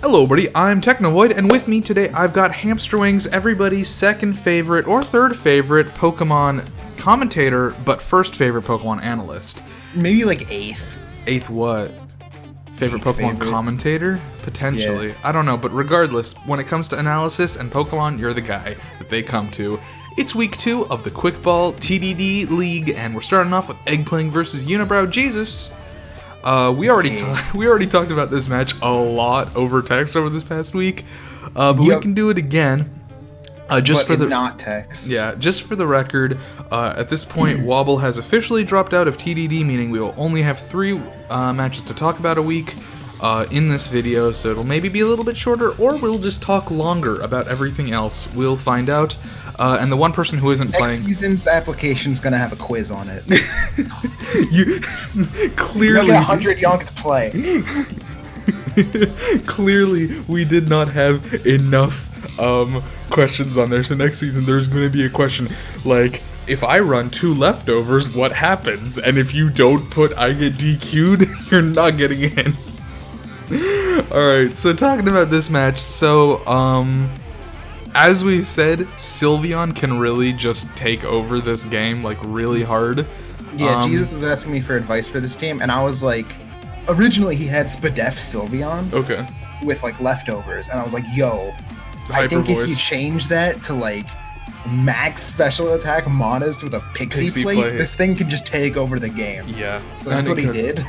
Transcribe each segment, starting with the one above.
Hello everybody, I'm Technovoid, and with me today I've got Hamsterwings, everybody's second favorite or third favorite Pokemon commentator, but first favorite Pokemon analyst. Maybe like eighth. Eighth what? Favorite Eighth Pokemon favorite. Commentator? Potentially. Yeah. I don't know, but regardless, when it comes to analysis and Pokemon, you're the guy that they come to. It's week 2 of the Quick Ball TDD League, and we're starting off with Eggpling versus UnibrowJesus. We already talked about this match a lot over text over this past week, but we can do it again. Not text. Yeah, just for the record, at this point, Wobble has officially dropped out of TDD, meaning we will only have 3 matches to talk about a week in this video, so it'll maybe be a little bit shorter, or we'll just talk longer about everything else. We'll find out. And the one person who isn't playing... Next season's application's gonna have a quiz on it. You clearly... You get 100, you don't get to play. Clearly, we did not have enough questions on there, so next season there's going to be a question like, if I run 2 leftovers, what happens? And if you don't put I get DQ'd, you're not getting in. Alright, so talking about this match, so, as we've said, Sylveon can really just take over this game, like, really hard. Yeah, Jesus was asking me for advice for this team, and I was like, originally he had Spadef Sylveon Okay. with, like, leftovers, and I was like, yo, I Hyper think if you voice. change that to, like, max special attack Monist with a Pixie plate, this thing can just take over the game. Yeah. So that's what he did.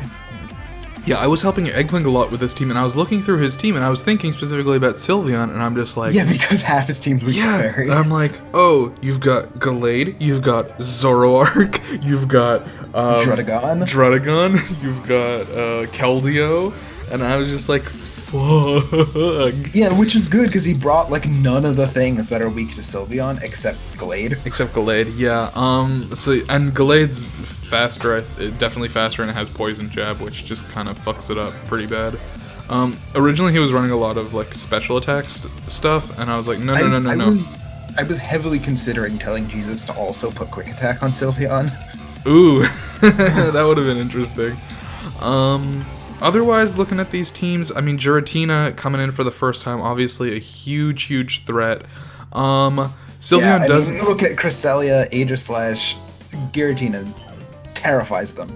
Yeah, I was helping Eggpling a lot with this team, and I was looking through his team, and I was thinking specifically about Sylveon, and I'm just like... Yeah, because half his team's weak to fairy. And I'm like, oh, you've got Gallade, you've got Zoroark, you've got... Druddigon, you've got Keldeo, and I was just like, fuck. Yeah, which is good, because he brought, like, none of the things that are weak to Sylveon, except Gallade. Except Gallade, yeah. And Gallade's faster, definitely faster, and it has Poison Jab, which just kind of fucks it up pretty bad. Originally he was running a lot of, like, special attack stuff, and I was like, no. I was heavily considering telling Jesus to also put Quick Attack on Sylveon. Ooh, that would have been interesting. Otherwise, looking at these teams, I mean, Giratina coming in for the first time, obviously a huge threat. Sylveon does... look at Cresselia, Aegislash, Giratina terrifies them.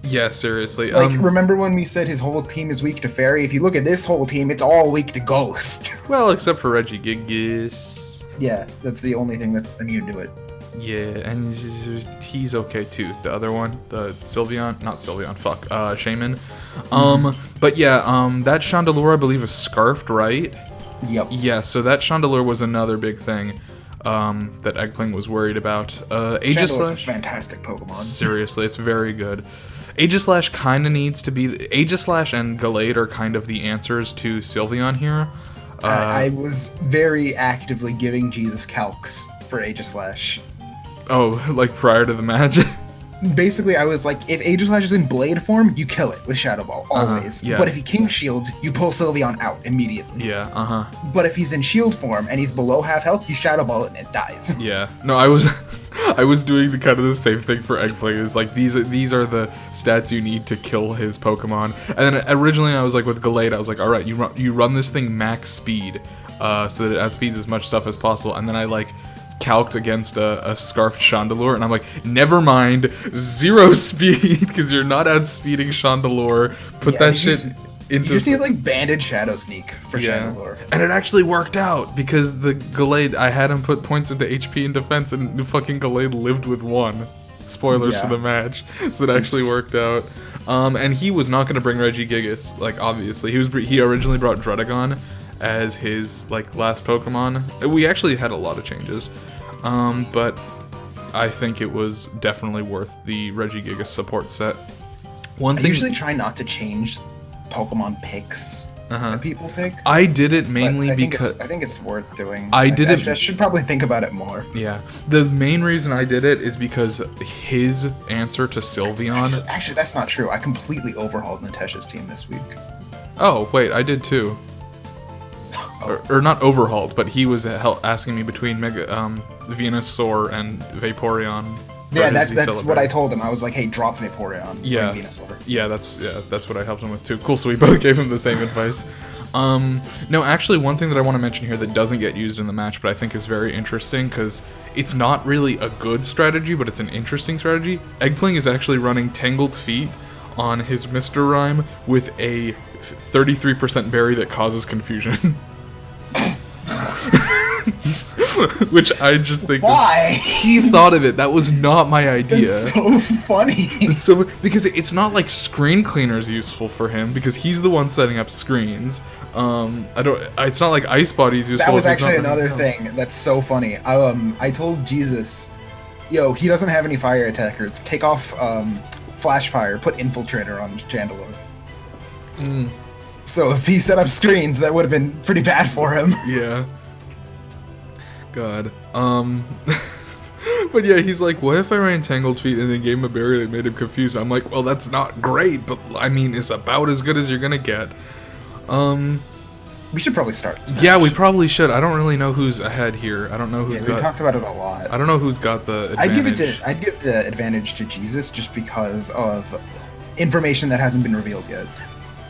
Yeah, seriously. Like, remember when we said his whole team is weak to Fairy? If you look at this whole team, it's all weak to Ghost. Well, except for Regigigas. Yeah, that's the only thing that's immune to it. Yeah, and he's okay too. The other one, the Sylveon, not Sylveon, fuck, Shaman. But yeah, that Chandelure I believe is scarfed, right? Yep. Yeah, so that Chandelure was another big thing that Eggpling was worried about. Chandelure's a fantastic Pokemon. Seriously, it's very good. Aegislash kind of needs to be... Aegislash and Gallade are kind of the answers to Sylveon here. I was very actively giving Jesus calcs for Aegislash. Oh, like prior to the match? Basically, I was like, if Aegislash is in Blade form, you kill it with Shadow Ball, always. Yeah. But if he King Shields, you pull Sylveon out immediately. Yeah, But if he's in Shield form and he's below half health, you Shadow Ball it and it dies. Yeah. No, I was doing the same thing for Eggpling. It's like, these are the stats you need to kill his Pokemon. And then originally I was like, with Gallade, I was like, alright, you run this thing max speed, so that it outspeeds as much stuff as possible. And then I, like, calced against a scarfed Chandelure, and I'm like, never mind, 0 speed, because you're not outspeeding Chandelure. Put that shit into... You just need, like, Banded Shadow Sneak for Chandelure. And it actually worked out, because the Gallade, I had him put points into HP and defense, and the fucking Gallade lived with 1. Spoilers for the match. So it actually worked out. And he was not going to bring Regigigas, like, obviously. He originally brought Druddigon as his, like, last Pokemon. We actually had a lot of changes. But I think it was definitely worth the Regigigas support set. I usually try not to change Pokemon picks that people pick. I did it mainly because... I think it's worth doing. I should probably think about it more. Yeah. The main reason I did it is because his answer to Sylveon... Actually, that's not true. I completely overhauled Natesha's team this week. Oh, wait, I did too. Or not overhauled, but he was asking me between Venusaur and Vaporeon. Yeah, that's what I told him. I was like, hey, drop Vaporeon. Yeah. Venusaur. Yeah, that's what I helped him with too. Cool, so we both gave him the same advice. No, actually, one thing that I want to mention here that doesn't get used in the match, but I think is very interesting, because it's not really a good strategy, but it's an interesting strategy. Eggpling is actually running Tangled Feet on his Mr. Rhyme with a 33% berry that causes confusion. Which I just think... Why? He thought of it. That was not my idea. It's so funny. It's so, because it's not like Screen Cleaner's useful for him, because he's the one setting up screens. It's not like Ice Body's useful. That was actually another thing that's so funny. I told Jesus, yo, he doesn't have any fire attackers. Take off Flash Fire, put Infiltrator on Chandelure. So if he set up screens, that would have been pretty bad for him. Yeah. God. But yeah, he's like, what if I ran Tangled Feet and then gave him a berry that made him confused? I'm like, well, that's not great, but I mean, it's about as good as you're gonna get. We should probably start this match. Yeah, we probably should. I don't really know who's ahead here. I don't know who's got... We talked about it a lot. I don't know who's got the advantage. I'd give the advantage to Jesus just because of information that hasn't been revealed yet.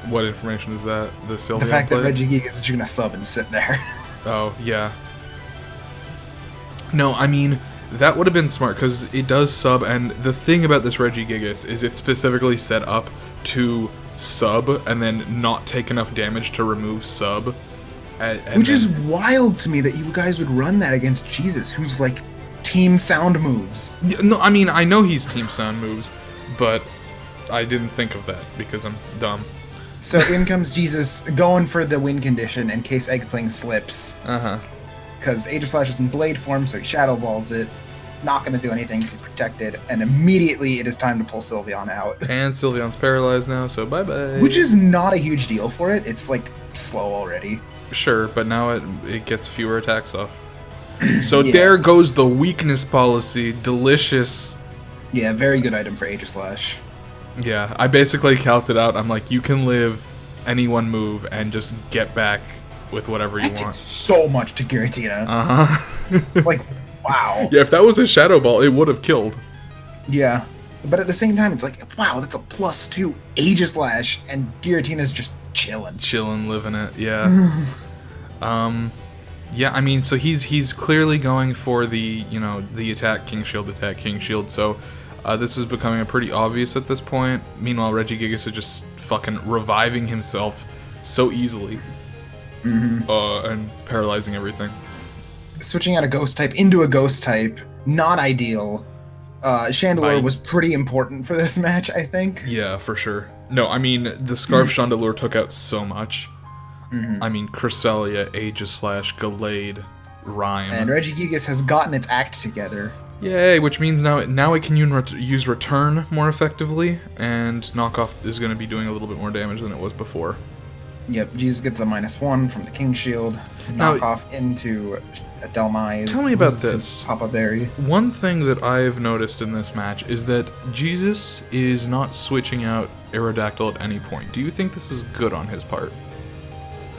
What information is that? The Sylveon The fact play? that Regigigas is just gonna sub and sit there. Oh, yeah. No, I mean, that would have been smart, because it does sub, and the thing about this Regigigas is it's specifically set up to sub, and then not take enough damage to remove sub. Which is wild to me that you guys would run that against Jesus, who's like Team Sound moves. No, I mean, I know he's Team Sound moves, but I didn't think of that, because I'm dumb. So in comes Jesus, going for the win condition in case Eggpling slips. Uh-huh. Because Aegislash is in Blade form, so he Shadow Balls it. Not going to do anything because he's protected. And immediately it is time to pull Sylveon out. And Sylveon's paralyzed now, so bye-bye. Which is not a huge deal for it. It's, like, slow already. Sure, but now it gets fewer attacks off. So yeah. There goes the weakness policy. Delicious. Yeah, very good item for Aegislash. Yeah, I basically calced it out. I'm like, you can live any one move and just get back with whatever you want. So much to Giratina. Uh-huh. Like, wow. Yeah, if that was a Shadow Ball, it would have killed. Yeah. But at the same time, it's like, wow, that's a +2 Aegislash, and Giratina's just chilling. Chilling, living it, yeah. Yeah, I mean, so he's clearly going for the, you know, the attack King Shield, so this is becoming pretty obvious at this point. Meanwhile, Regigigas is just fucking reviving himself so easily. And paralyzing everything. Switching out a Ghost type into a Ghost type, not ideal. Chandelure was pretty important for this match, I think. Yeah, for sure. No, I mean, the Scarf Chandelure took out so much. I mean, Cresselia, Aegislash, Gallade, Rhyme. And Regigigas has gotten its act together. Yay, which means now it can use Return more effectively, and Knockoff is going to be doing a little bit more damage than it was before. Yep, Jesus gets a -1 from the King Shield. Knockoff into a Delmise. Tell me about this. Papa Berry. One thing that I've noticed in this match is that Jesus is not switching out Aerodactyl at any point. Do you think this is good on his part?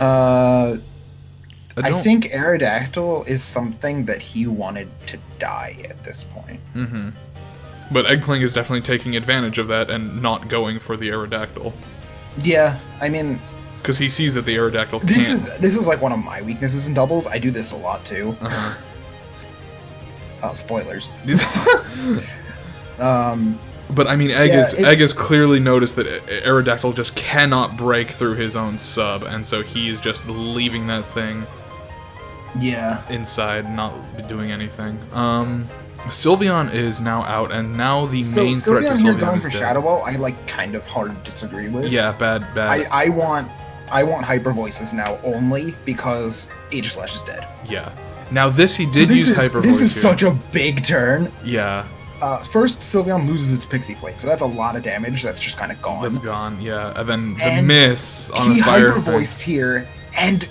I think Aerodactyl is something that he wanted to die at this point. But Eggpling is definitely taking advantage of that and not going for the Aerodactyl. Yeah, I mean... Because he sees that the Aerodactyl can't. This is like one of my weaknesses in doubles. I do this a lot too. Spoilers. But I mean, Egg has clearly noticed that Aerodactyl just cannot break through his own sub, and so he is just leaving that thing inside, not doing anything. Sylveon is now out, and now the main threat to Sylveon here going is for dead. Shadow Ball, I like kind of hard to disagree with. Yeah, bad. I want Hyper Voices now only because Aegislash is dead. Yeah. Now this he did use Hyper Voice. This is such a big turn. Yeah. First, Sylveon loses its Pixie Plate, so that's a lot of damage that's just kind of gone. That's gone, yeah. And then the miss on the fire. He Hyper Voiced here, and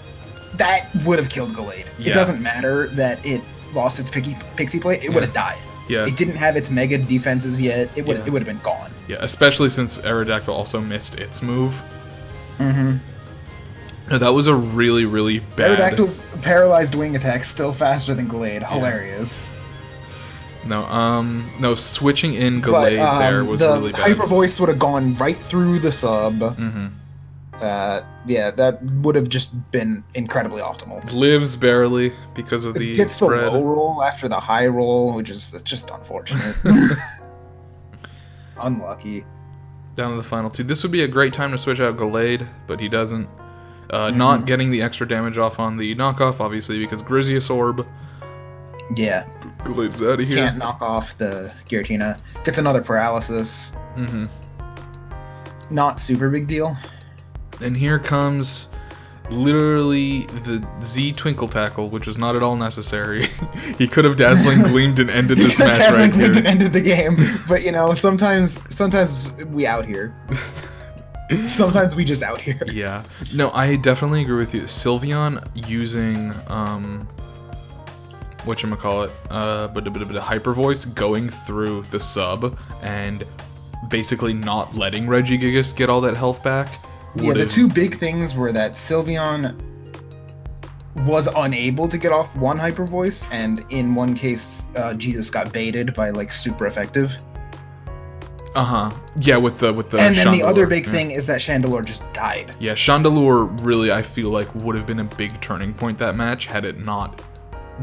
that would have killed Gallade. Yeah. It doesn't matter that it lost its Pixie Plate; it would have died. Yeah. It didn't have its Mega defenses yet. It would have been gone. Yeah, especially since Aerodactyl also missed its move. No, that was a really, really bad... Aerodactyl's paralyzed wing attack still faster than Gallade. Hilarious. No, switching in Gallade there was really bad. The Hyper Voice would have gone right through the sub. Yeah, that would have just been incredibly optimal. Lives barely because of the Gets spread. the low roll after the high roll, which is just unfortunate. Unlucky. Down to the final two. This would be a great time to switch out Gallade, but he doesn't. Not getting the extra damage off on the knockoff, obviously, because Grizius Orb. Yeah. Gallade's out of here. Can't knock off the Giratina. Gets another paralysis. Not super big deal. And here comes literally the Z Twinkle Tackle, which was not at all necessary. He could have Dazzling Gleamed and ended this match Dazzling right here. Gleamed and ended the game. But, you know, sometimes we out here. Sometimes we just out here. Yeah. No, I definitely agree with you. Sylveon using, whatchamacallit, Hyper Voice going through the sub and basically not letting Regigigas get all that health back. Yeah, the two big things were that Sylveon was unable to get off one Hyper Voice, and in one case, Jesus got baited by, like, super effective. Yeah, with the and then Chandelure. the other big thing is that Chandelure just died. Yeah, Chandelure really, I feel like, would have been a big turning point that match had it not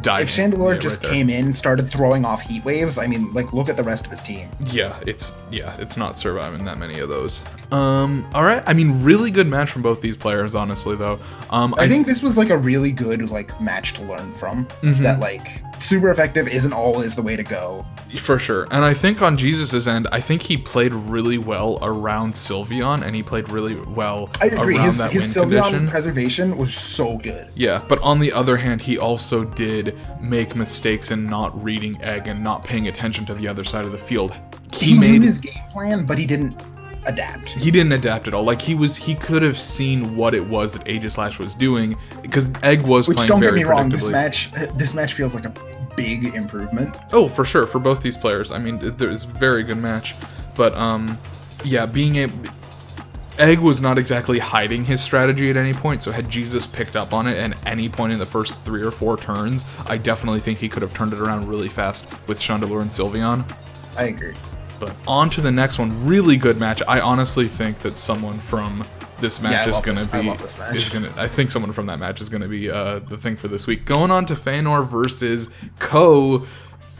died. If Chandelure just came in, started throwing off heat waves, I mean, like, look at the rest of his team. Yeah, it's not surviving that many of those. All right. I mean, really good match from both these players, honestly, though. I think this was like a really good like match to learn from. That like super effective isn't always the way to go. For sure. And I think on Jesus's end, I think he played really well around Sylveon, and he played really well I agree. around His that win Sylveon condition. preservation was so good. Yeah, but on the other hand, he also did make mistakes in not reading Egg and not paying attention to the other side of the field. He knew his game plan, but he didn't adapt. He didn't adapt at all. Like, he could have seen what it was that Aegislash was doing, because Egg was playing don't very get me wrong, predictably. this match feels like a big improvement. Oh, for sure, for both these players. I mean, it's a very good match. But, yeah, Egg was not exactly hiding his strategy at any point, so had Jesus picked up on it at any point in the first 3 or 4 turns, I definitely think he could have turned it around really fast with Chandelure and Sylveon. I agree. But on to the next one. Really good match. I honestly think that someone from this match is going to be... I love this match. I think someone from that match is going to be the thing for this week. Going on to Feanor versus Ko.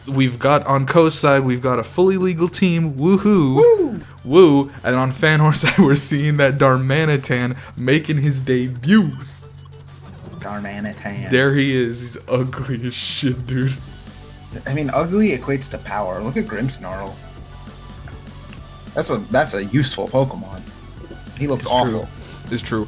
We've got, on Ko's side, we've got a fully legal team. Woohoo! Woo! Woo! And on Feanor's side, we're seeing that Darmanitan making his debut. Darmanitan. There he is. He's ugly as shit, dude. I mean, ugly equates to power. Look at Grimmsnarl. That's a useful Pokemon. He looks awful. It's true.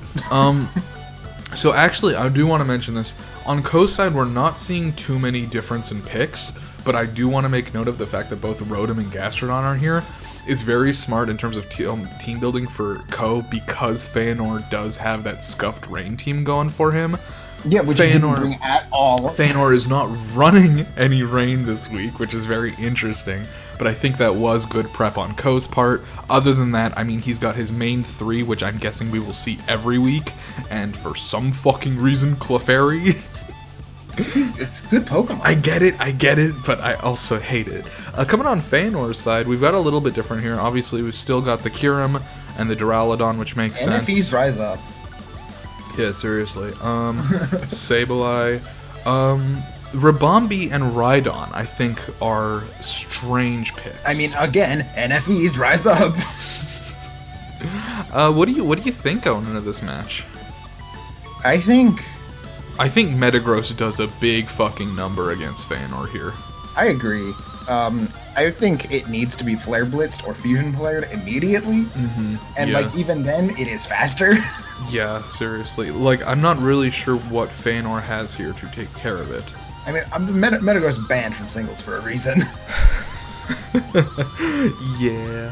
So actually, I do want to mention this. On Ko's side, we're not seeing too many difference in picks, but I do want to make note of the fact that both Rotom and Gastrodon are here. It's very smart in terms of team building for Ko, because Feanor does have that Scuffed Rain team going for him. Yeah, which he didn't bring at all. Feanor is not running any rain this week, which is very interesting. But I think that was good prep on Ko's part. Other than that, I mean, he's got his main 3, which I'm guessing we will see every week. And for some fucking reason, Clefairy. It's good Pokemon. I get it, but I also hate it. Coming on Feanor's side, we've got a little bit different here. Obviously, we've still got the Kyurem and the Duraludon, which makes sense. NFEs rise up. Yeah, seriously. Sableye. Rabombi and Rhydon, I think, are strange picks. I mean, again, NFEs rise up. What do you think going into this match? I think Metagross does a big fucking number against Feanor here. I agree. I think it needs to be Flare Blitzed or Fusion Flared immediately. And like even then, it is faster. Yeah, seriously. Like, I'm not really sure what Feanor has here to take care of it. I mean, Metagross banned from singles for a reason. Yeah.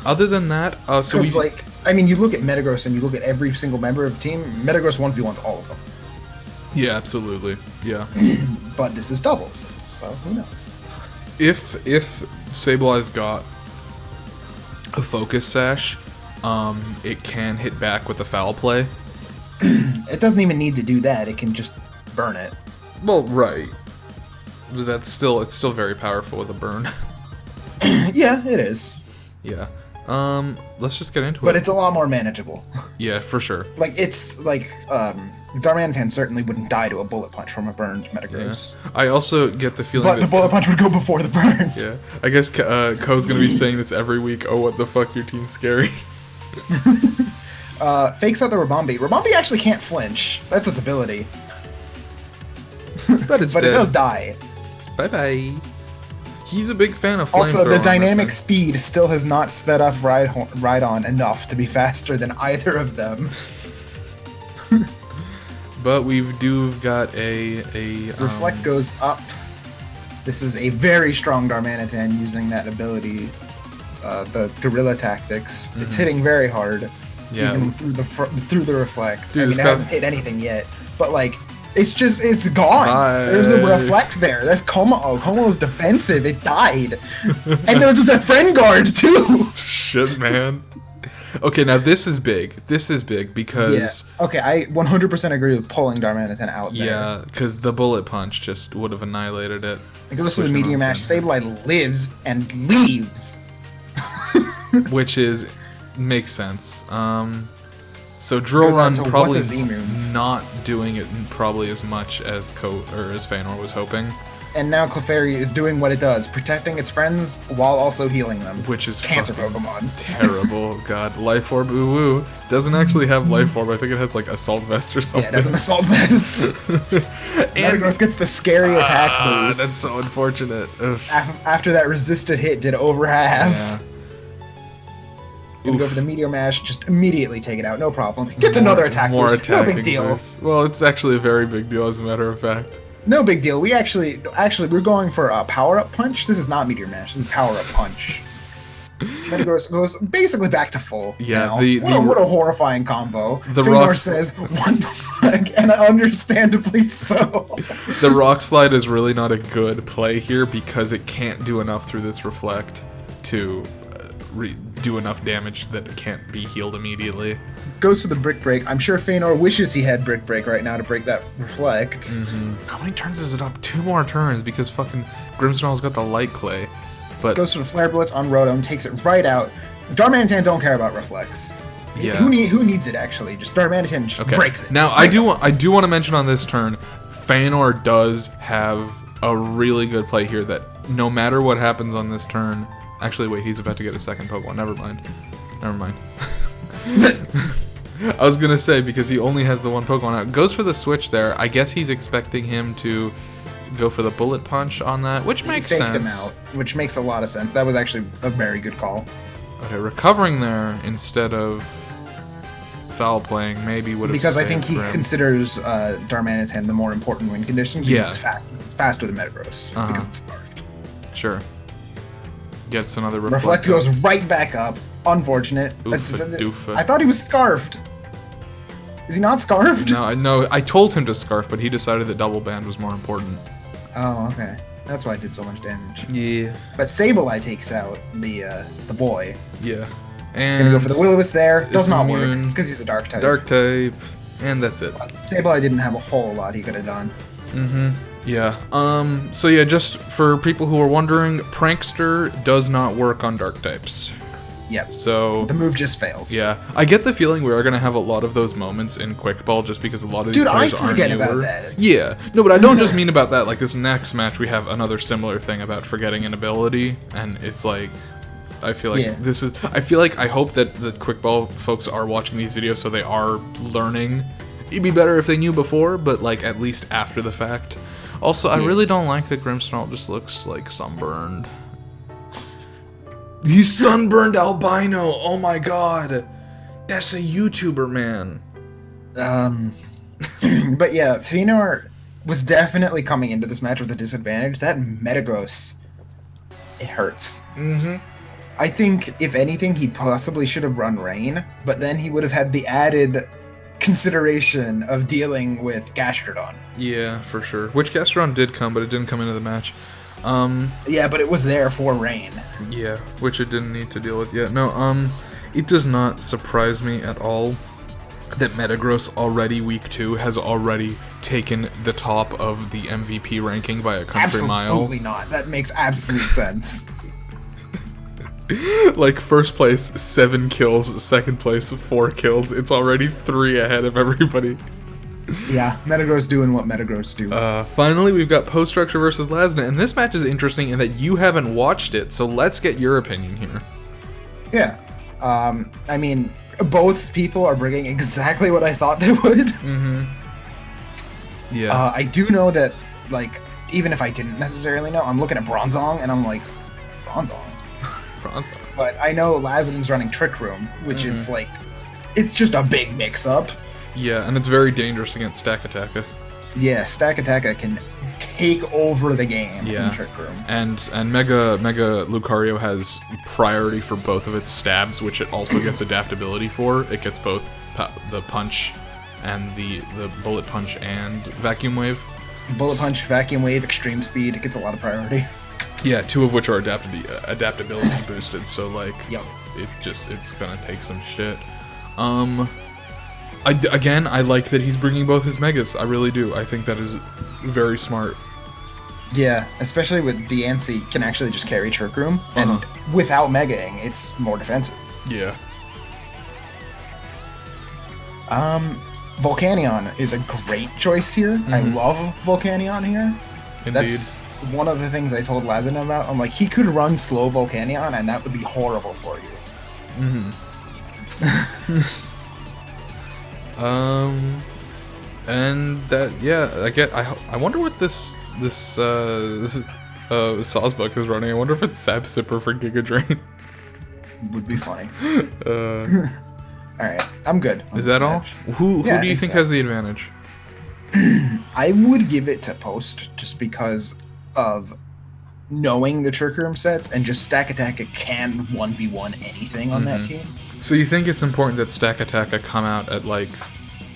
Other than that, so because like, I mean, you look at Metagross and you look at every single member of the team. Metagross 1v1s all of them. Yeah, absolutely. Yeah. But this is doubles, so who knows? If Sableye's got a Focus Sash, it can hit back with a Foul Play. It doesn't even need to do that. It can just burn it. Well, right. It's still very powerful with a burn. Yeah, it is. Yeah. Let's just get into it. But it's a lot more manageable. Yeah, for sure. Like, it's like, Darmanitan certainly wouldn't die to a bullet punch from a burned Metagross. Yeah. I also get the feeling But that the bullet punch would go before the burn. Yeah. I guess Ko's gonna be saying this every week. Oh, what the fuck, your team's scary. Fakes out the Rabombi. Rabombi actually can't flinch. That's its ability. But it's But dead. it does die. Bye-bye. He's a big fan of flamethrower. Also, the dynamic speed still has not sped up Rhydon enough to be faster than either of them. But we've got a Reflect goes up. This is a very strong Darmanitan using that ability, the Guerrilla Tactics. It's hitting very hard, even through the Reflect. Dude, I mean, it hasn't hit anything yet, but like, it's gone. Bye. There's a Reflect there. That's Como. Oh, Como's defensive. It died, and there was just a Friend Guard too. Shit, man. Okay, now this is big. This is big because... Yeah. Okay, I 100% agree with pulling Darmanitan out there. Yeah, because the bullet punch just would have annihilated it. It goes to the Meteor Mash. Sableye lives and leaves. Which makes sense. So Drill Run probably not doing it probably as much as Feanor was hoping. And now Clefairy is doing what it does, protecting its friends while also healing them. Which is Cancer Pokemon. Terrible. God, Life Orb, ooh. Doesn't actually have Life Orb. I think it has like Assault Vest or something. Yeah, it has an Assault Vest. Metagross gets the scary attack boost. That's so unfortunate. After that resisted hit did over half. Yeah. Gonna go for the Meteor Mash, just immediately take it out, no problem. Gets another attack boost, no big deal. Boost. Well, it's actually a very big deal as a matter of fact. No big deal. We actually, we're going for a power-up punch. This is not Meteor Mash. This is power-up punch. Metagross goes basically back to full. Yeah, what a horrifying combo. The Feanor says, "What the fuck?" And understandably so. The Rock Slide is really not a good play here because it can't do enough through this Reflect to do enough damage that it can't be healed immediately. Goes to the Brick Break. I'm sure Feanor wishes he had Brick Break right now to break that Reflect. Mm-hmm. How many turns is it up? 2 more turns because fucking Grimmsnarl's got the Light Clay. But goes to the Flare Blitz on Rotom, takes it right out. Darmanitan don't care about Reflex. Yeah. Who needs it actually? Just Darmanitan just breaks it. Now I do want to mention on this turn, Feanor does have a really good play here that no matter what happens on this turn. Actually, wait, he's about to get a second Pokemon. Never mind. I was gonna say, because he only has the one Pokemon out. Goes for the switch there. I guess he's expecting him to go for the Bullet Punch on that, which makes sense. He faked him out, which makes a lot of sense. That was actually a very good call. Okay, recovering there instead of foul playing maybe would have because I think he considers Darmanitan the more important win condition because it's faster than Metagross because it's scarfed. Sure. Gets another Reflect goes right back up. Unfortunate. I thought he was scarfed. Is he not scarfed? No, I told him to scarf, but he decided that Double Band was more important. Oh, okay. That's why it did so much damage. Yeah. But Sableye takes out the boy. Yeah. And gonna go for the Will-O-Wisp there. Does not work because he's a Dark type. Dark type, and that's it. Sableye didn't have a whole lot he could have done. Mm-hmm. Yeah. So yeah, just for people who are wondering, Prankster does not work on Dark types. Yep. So the move just fails. Yeah, I get the feeling we are gonna have a lot of those moments in Quick Ball, just because a lot of these players I forget about that. Yeah, no, but I don't just mean about that. Like this next match, we have another similar thing about forgetting an ability, and it's like, I feel like I hope that the Quick Ball folks are watching these videos, so they are learning. It'd be better if they knew before, but like at least after the fact. Also, I really don't like that Grimmsnarl just looks like sunburned. He's sunburned albino. Oh my god, that's a YouTuber, man. But yeah, Feanor was definitely coming into this match with a disadvantage. That Metagross, it hurts. Mm-hmm. I think if anything, he possibly should have run Rain, but then he would have had the added consideration of dealing with Gastrodon. Yeah, for sure. Which Gastrodon did come, but it didn't come into the match. Yeah, but it was there for Rain. Yeah, which it didn't need to deal with yet. No, it does not surprise me at all that Metagross already week 2 has already taken the top of the MVP ranking by a country mile. Absolutely not. That makes absolute sense. Like, first place, 7 kills. Second place, 4 kills. It's already 3 ahead of everybody. Yeah, Metagross doing what Metagross do. Finally, we've got poststructure versus Lazadin, and this match is interesting in that you haven't watched it, so let's get your opinion here. Yeah. I mean, both people are bringing exactly what I thought they would. Mm-hmm. Yeah. I do know that, like, even if I didn't necessarily know, I'm looking at Bronzong, and I'm like, Bronzong? Bronzong. But I know Lazadin's running Trick Room, which is, like, it's just a big mix-up. Yeah, and it's very dangerous against Stack Attacka. Yeah, Stack Attacka can take over the game in Trick Room. And Mega Lucario has priority for both of its stabs, which it also gets adaptability for. It gets both the punch and the bullet punch and vacuum wave. Bullet punch, vacuum wave, extreme speed. It gets a lot of priority. Yeah, 2 of which are adaptability boosted. So like, yep. It's gonna take some shit. I like that he's bringing both his megas. I really do. I think that is very smart. Yeah, especially with Diancie can actually just carry Trick Room, and without megaing, it's more defensive. Yeah. Volcanion is a great choice here. I love Volcanion here. Indeed. That's one of the things I told Lazadin about. I'm like, he could run slow Volcanion, and that would be horrible for you. And that, yeah, I wonder what this Sawsbuck is running. I wonder if it's Sap Sipper for Giga Drain. Would be funny. Alright, I'm good. Is that all? Who do you think has the advantage? I would give it to Post, just because of knowing the Trick Room sets, and just Stack Attacka can 1v1 anything on that team. So you think it's important that Stack Attacka come out at, like,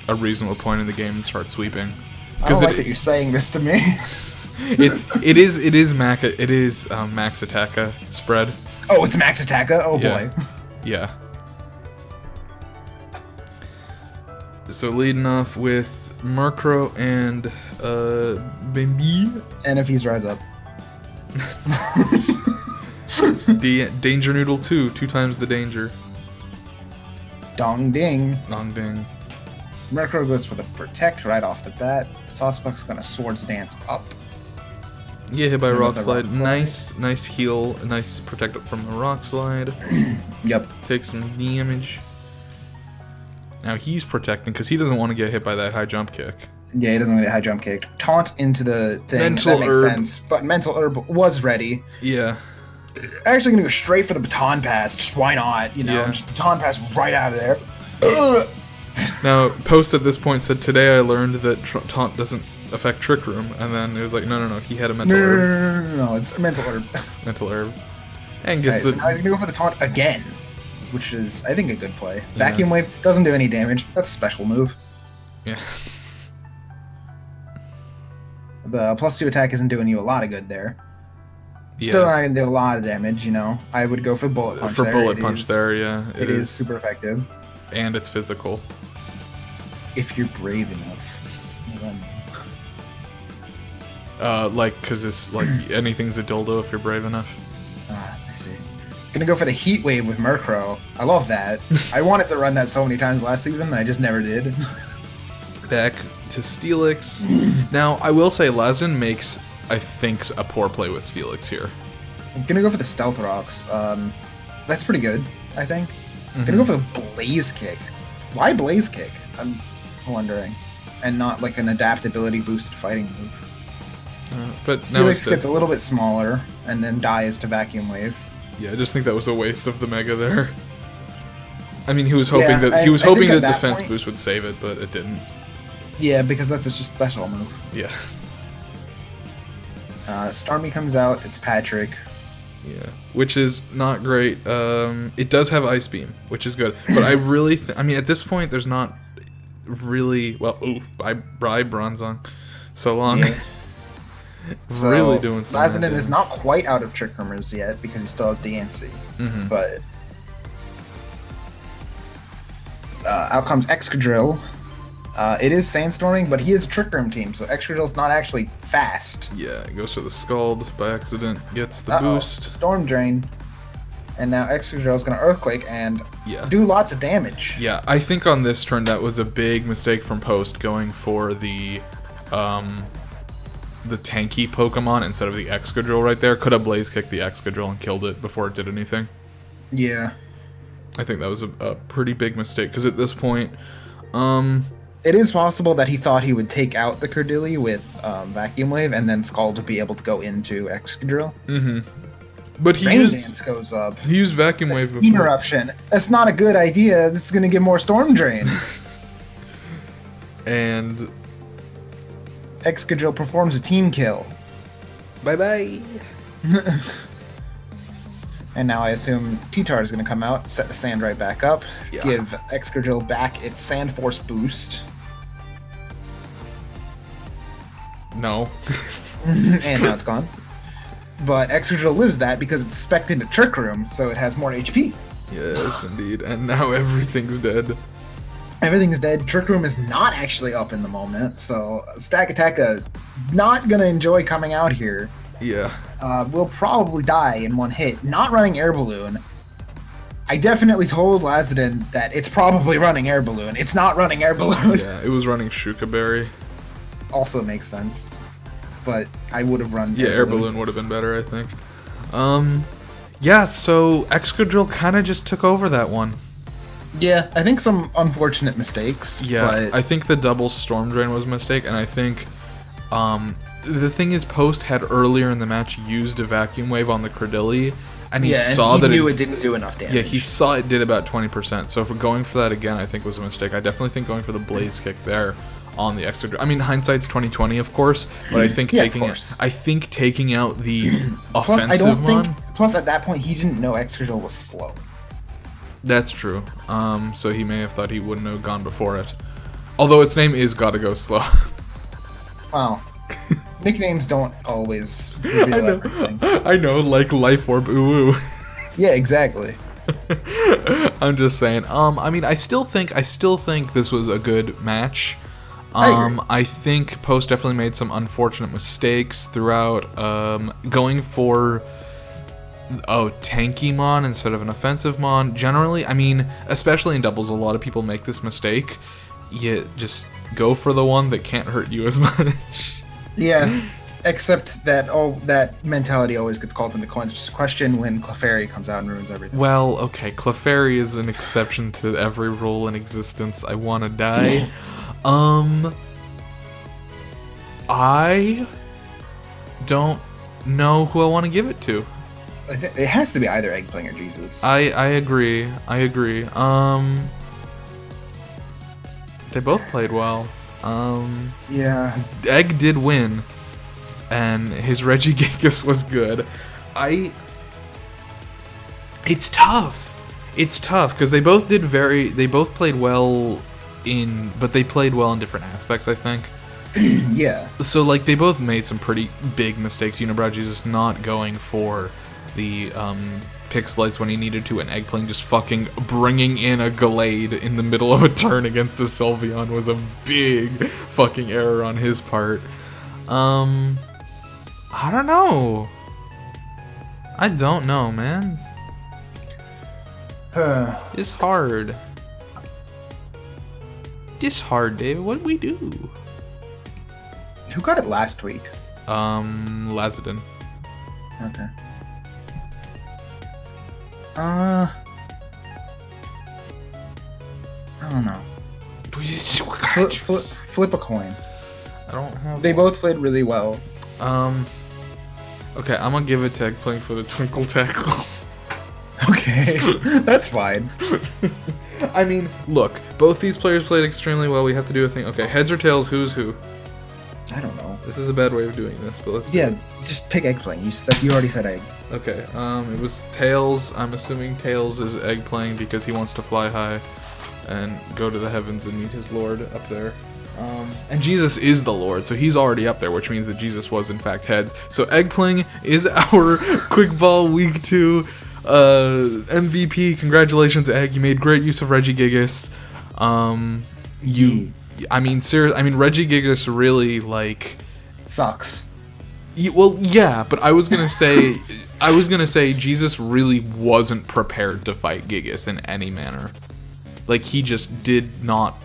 a reasonable point in the game and start sweeping? I don't like that you're saying this to me. it is Max Attacka spread. Oh, it's Max Attacka? Oh boy. Yeah. So leading off with Murkrow and Bambi. And if he's Rise Up. Danger Noodle 2 times the danger. Dong ding. Dong ding. Murkrow goes for the Protect right off the bat. Sawsbuck's gonna Swords Dance up. Yeah, hit by Rock Slide. Nice heal. Nice Protect up from the Rock Slide. Yep. Take some damage. Now he's protecting because he doesn't want to get hit by that high jump kick. Yeah, he doesn't want to get high jump kick. Taunt into the thing. Mental that makes Herb. sense. But Mental Herb was ready. Yeah. Actually gonna go straight for the Baton Pass. Just why not? You know, just Baton Pass right out of there. Now, Post at this point said, "Today I learned that taunt doesn't affect Trick Room," and then it was like, no, he had a mental herb. No, it's a Mental Herb. Mental herb. And gets so now he's gonna go for the taunt again, which is, I think, a good play. Vacuum Wave doesn't do any damage. That's a special move. Yeah. The +2 attack isn't doing you a lot of good there. Still not gonna do a lot of damage, you know. I would go for Bullet Punch there. Bullet Punch there, yeah. It is super effective. And it's physical. If you're brave enough. Because it's, like, anything's a dildo if you're brave enough. I see. Gonna go for the Heat Wave with Murkrow. I love that. I wanted to run that so many times last season, and I just never did. Back to Steelix. Now, I will say Lazadin makes, I think, a poor play with Steelix here. I'm gonna go for the Stealth Rocks. That's pretty good, I think. Gonna go for the Blaze Kick. Why Blaze Kick? I'm wondering. And not like an adaptability boosted fighting move. But Steelix gets a little bit smaller, and then dies to Vacuum Wave. Yeah, I just think that was a waste of the Mega there. I mean, he was hoping that defense boost would save it, but it didn't. Yeah, because that's just a special move. Yeah. Starmie comes out. It's Patrick. Yeah, which is not great. It does have Ice Beam, which is good. But I really, I mean, at this point, there's not really. Well, bye Bronzong. So long. Yeah. So, really doing something. Lazadin is not quite out of Trick Roomers yet because he still has Diancie. But out comes Excadrill. It is Sandstorming, but he is a Trick Room team, so Excadrill's not actually fast. Yeah, it goes for the Scald by accident, gets the boost. Storm Drain. And now Excadrill is going to Earthquake and do lots of damage. Yeah, I think on this turn that was a big mistake from Post going for the tanky Pokemon instead of the Excadrill right there. Could have Blaze kicked the Excadrill and killed it before it did anything. Yeah. I think that was a pretty big mistake, because at this point... it is possible that he thought he would take out the Cordilli with Vacuum Wave, and then Scald would be able to go into Excadrill. Mm-hmm. But Rain Dance goes up. He used Vacuum Wave before. Eruption. That's not a good idea. This is going to give more Storm Drain. And... Excadrill performs a team kill. Bye-bye. And now I assume T-Tar is going to come out, set the sand right back up, give Excadrill back its Sand Force boost. No. And now it's gone. But Excadrill lives that because it's spec'd into Trick Room, so it has more HP. Yes, indeed. And now everything's dead. Everything's dead. Trick Room is not actually up in the moment, so Stack Attacka not going to enjoy coming out here. Yeah. Will probably die in one hit. Not running Air Balloon. I definitely told Lazadin that it's probably running Air Balloon. It's not running Air Balloon. Yeah, it was running Shuka Berry. Also makes sense. But I would have run Air Balloon would have been better, I think. Yeah, so Excadrill kind of just took over that one. Yeah, I think some unfortunate mistakes. Yeah, but... I think the double Storm Drain was a mistake, and I think the thing is, Post had earlier in the match used a Vacuum Wave on the Cordilli, and he saw that knew it didn't do enough damage. Yeah, he saw it did about 20%, so for going for that again, I think was a mistake. I definitely think going for the Blaze Kick there on the Excadrill. I mean, hindsight's 20/20, of course, but I think taking out the offensive one. Plus, at that point, he didn't know Excadrill was slow. That's true. So he may have thought he wouldn't have gone before it. Although its name is Gotta Go Slow. Wow. Nicknames don't always reveal everything. I know, like Life Orb Uwu. Yeah, exactly. I'm just saying. I mean, I still think this was a good match. I think Post definitely made some unfortunate mistakes throughout. Going for tanky mon instead of an offensive mon. Generally, I mean, especially in doubles, a lot of people make this mistake. You just go for the one that can't hurt you as much. Yeah, except that that mentality always gets called into question when Clefairy comes out and ruins everything. Well, okay, Clefairy is an exception to every rule in existence. I want to die. I don't know who I want to give it to. It has to be either Eggpling or Jesus. I agree. They both played well. Yeah. Egg did win, and his Regigigas was good. It's tough. It's tough because they both played well but they played well in different aspects, I think. Yeah. So like they both made some pretty big mistakes. UnibrowJesus not going for the Pixelites when he needed to, and Eggpling just fucking bringing in a Gallade in the middle of a turn against a Sylveon was a big fucking error on his part. I don't know. I don't know, man. It's hard. It's hard, David. What did we do? Who got it last week? Lazadin. Okay. I don't know. Flip a coin. I don't have. They both played really well. Okay, I'm gonna give it to Eggpling for the Twinkle Tackle. Okay, that's fine. I mean, look, both these players played extremely well. We have to do a thing. Okay, heads or tails, who's who? I don't know. This is a bad way of doing this, but let's just pick Eggpling. You already said Egg. Okay, it was tails. I'm assuming tails is Eggpling because he wants to fly high and go to the heavens and meet his lord up there. And Jesus is the Lord, so he's already up there, which means that Jesus was in fact heads. So Eggpling is our Quick Ball Week 2 MVP. Congratulations, Egg. You made great use of Regigigas. I mean, seriously, Regigigas really, like... sucks. Well, yeah, but I was gonna say... I was gonna say Jesus really wasn't prepared to fight Gigas in any manner. Like, he just did not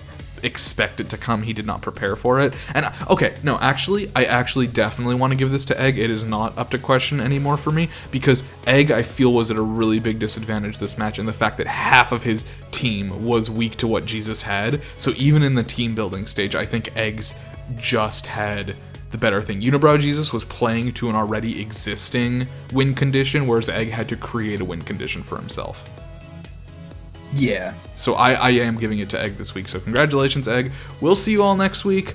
expect it to come. He did not prepare for it. And okay, no, actually, I actually definitely want to give this to Egg. It is not up to question anymore for me, because Egg, I feel, was at a really big disadvantage this match, and the fact that half of his team was weak to what Jesus had. So even in the team building stage, I think Egg's just had the better thing. UnibrowJesus was playing to an already existing win condition, whereas Egg had to create a win condition for himself. Yeah. So I am giving it to Egg this week. So congratulations, Egg. We'll see you all next week.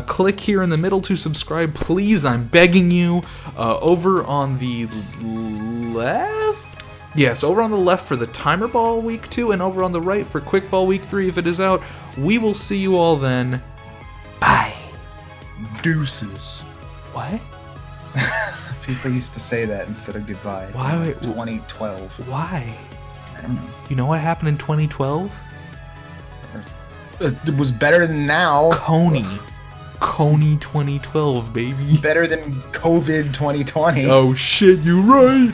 Click here in the middle to subscribe, please. I'm begging you. Over on the left? Yes, over on the left for the Timer Ball Week 2, and over on the right for Quick Ball Week 3 if it is out. We will see you all then. Bye. Deuces. What? People used to say that instead of goodbye. Why? In 2012. Why? I don't know. You know what happened in 2012? It was better than now. Coney 2012, baby. Better than COVID 2020. Oh shit, you right.